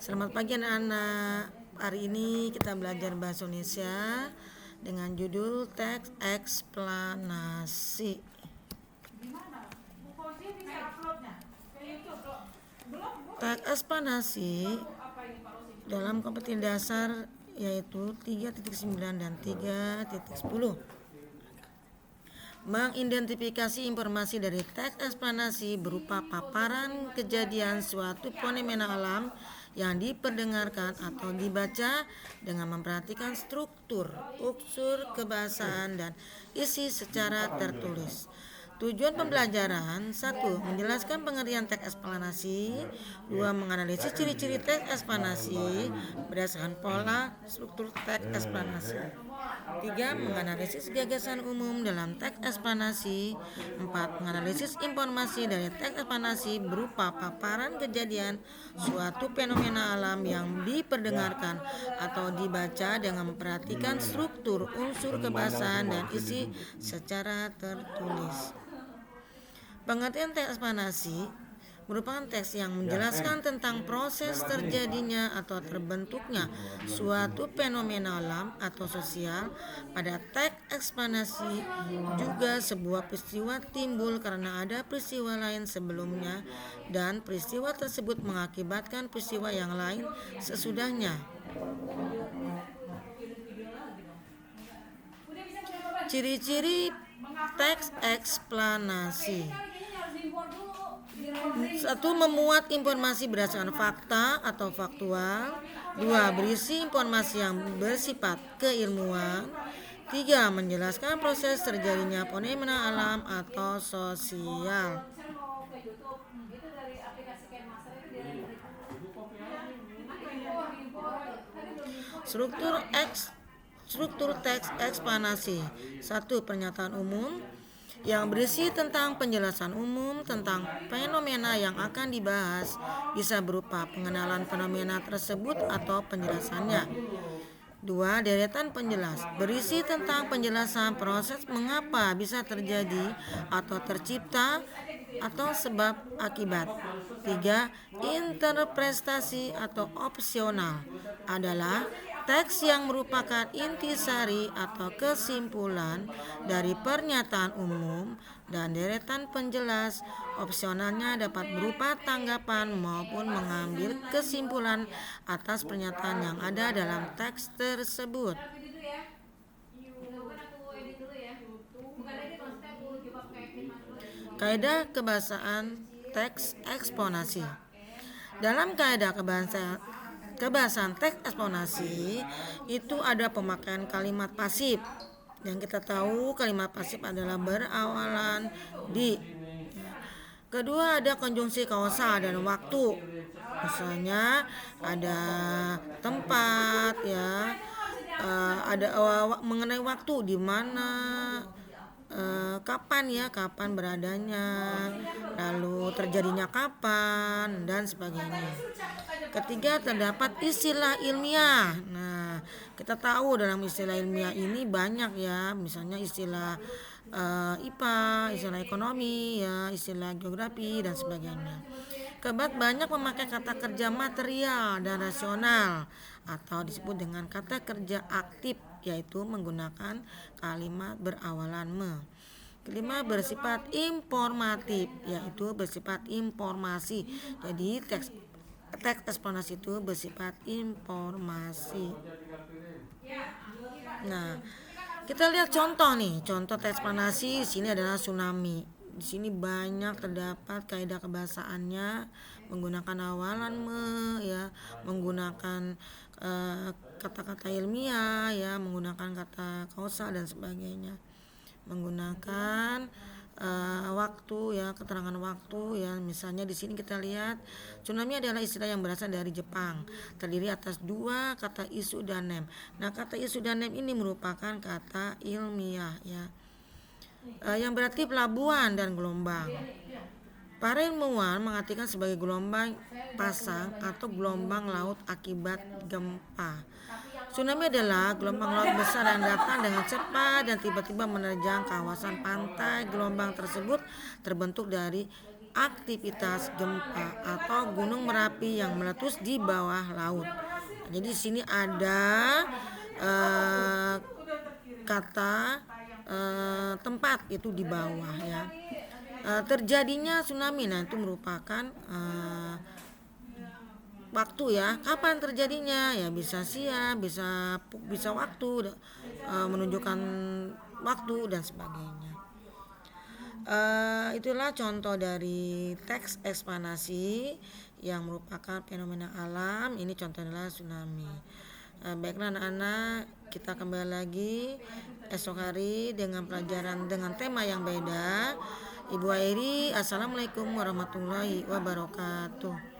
Selamat pagi anak-anak. Hari ini kita belajar bahasa Indonesia dengan judul teks eksplanasi. Teks eksplanasi dalam kompetensi dasar yaitu 3.9 dan 3.10. Mengidentifikasi informasi dari teks eksplanasi berupa paparan kejadian suatu fenomena alam yang diperdengarkan atau dibaca dengan memperhatikan struktur, unsur kebahasaan dan isi secara tertulis. Tujuan pembelajaran: 1. Menjelaskan pengertian teks eksplanasi. 2. Menganalisis ciri-ciri teks eksplanasi berdasarkan pola struktur teks eksplanasi. 3. Menganalisis gagasan umum dalam teks eksplanasi. 4. Menganalisis informasi dari teks eksplanasi berupa paparan kejadian suatu fenomena alam yang diperdengarkan atau dibaca dengan memperhatikan struktur, unsur kebahasaan dan isi secara tertulis. Pengertian teks eksplanasi merupakan teks yang menjelaskan tentang proses terjadinya atau terbentuknya suatu fenomena alam atau sosial. Pada teks eksplanasi juga sebuah peristiwa timbul karena ada peristiwa lain sebelumnya dan peristiwa tersebut mengakibatkan peristiwa yang lain sesudahnya. Ciri-ciri teks eksplanasi: 1. Memuat informasi berdasarkan fakta atau faktual. 2. Berisi informasi yang bersifat keilmuan. 3. Menjelaskan proses terjadinya fenomena alam atau sosial. Struktur teks eksplanasi: 1. Pernyataan umum yang berisi tentang penjelasan umum tentang fenomena yang akan dibahas, bisa berupa pengenalan fenomena tersebut atau penjelasannya. 2. Deretan penjelas, berisi tentang penjelasan proses mengapa bisa terjadi atau tercipta atau sebab akibat. 3. Interpretasi atau opsional adalah teks yang merupakan intisari atau kesimpulan dari pernyataan umum, dan deretan penjelas opsionalnya dapat berupa tanggapan maupun mengambil kesimpulan atas pernyataan yang ada dalam teks tersebut. Kaidah kebahasaan teks eksplanasi. Dalam kaidah kebahasaan teks eksplanasi itu ada pemakaian kalimat pasif. Yang kita tahu kalimat pasif adalah berawalan di. Kedua, ada konjungsi kausal dan waktu. Misalnya ada tempat ya, ada mengenai waktu di mana, kapan beradanya, lalu terjadinya kapan dan sebagainya. Ketiga, terdapat istilah ilmiah. Nah, kita tahu dalam istilah ilmiah ini banyak ya, misalnya istilah IPA, istilah ekonomi ya, istilah geografi dan sebagainya. Keempat, banyak memakai kata kerja material dan rasional atau disebut dengan kata kerja aktif, yaitu menggunakan kalimat berawalan me. Kelima, bersifat informatif, yaitu bersifat informasi. Jadi teks eksplanasi itu bersifat informasi. Nah, kita lihat contoh nih. Contoh teks eksplanasi di sini adalah tsunami. Di sini banyak terdapat kaidah kebahasaannya menggunakan awalan me ya, menggunakan kata-kata ilmiah ya, menggunakan kata kausal dan sebagainya. Menggunakan waktu ya, keterangan waktu ya. Misalnya di sini kita lihat tsunami adalah istilah yang berasal dari Jepang, terdiri atas dua kata isu dan nem. Nah, kata isu dan nem ini merupakan kata ilmiah ya, yang berarti pelabuhan dan gelombang. Para ilmuwan mengartikan sebagai gelombang pasang atau gelombang laut akibat gempa. Tsunami adalah gelombang laut besar yang datang dengan cepat dan tiba-tiba menerjang kawasan pantai. Gelombang tersebut terbentuk dari aktivitas gempa atau gunung Merapi yang meletus di bawah laut. Jadi di sini ada kata tempat itu di bawah ya. Terjadinya tsunami, nah itu merupakan waktu ya, kapan terjadinya ya, bisa siang, bisa waktu, menunjukkan waktu dan sebagainya. Itulah contoh dari teks eksplanasi yang merupakan fenomena alam. Ini contoh adalah tsunami. Baiklah anak-anak, kita kembali lagi esok hari dengan pelajaran dengan tema yang beda. Ibu Airi, assalamualaikum warahmatullahi wabarakatuh.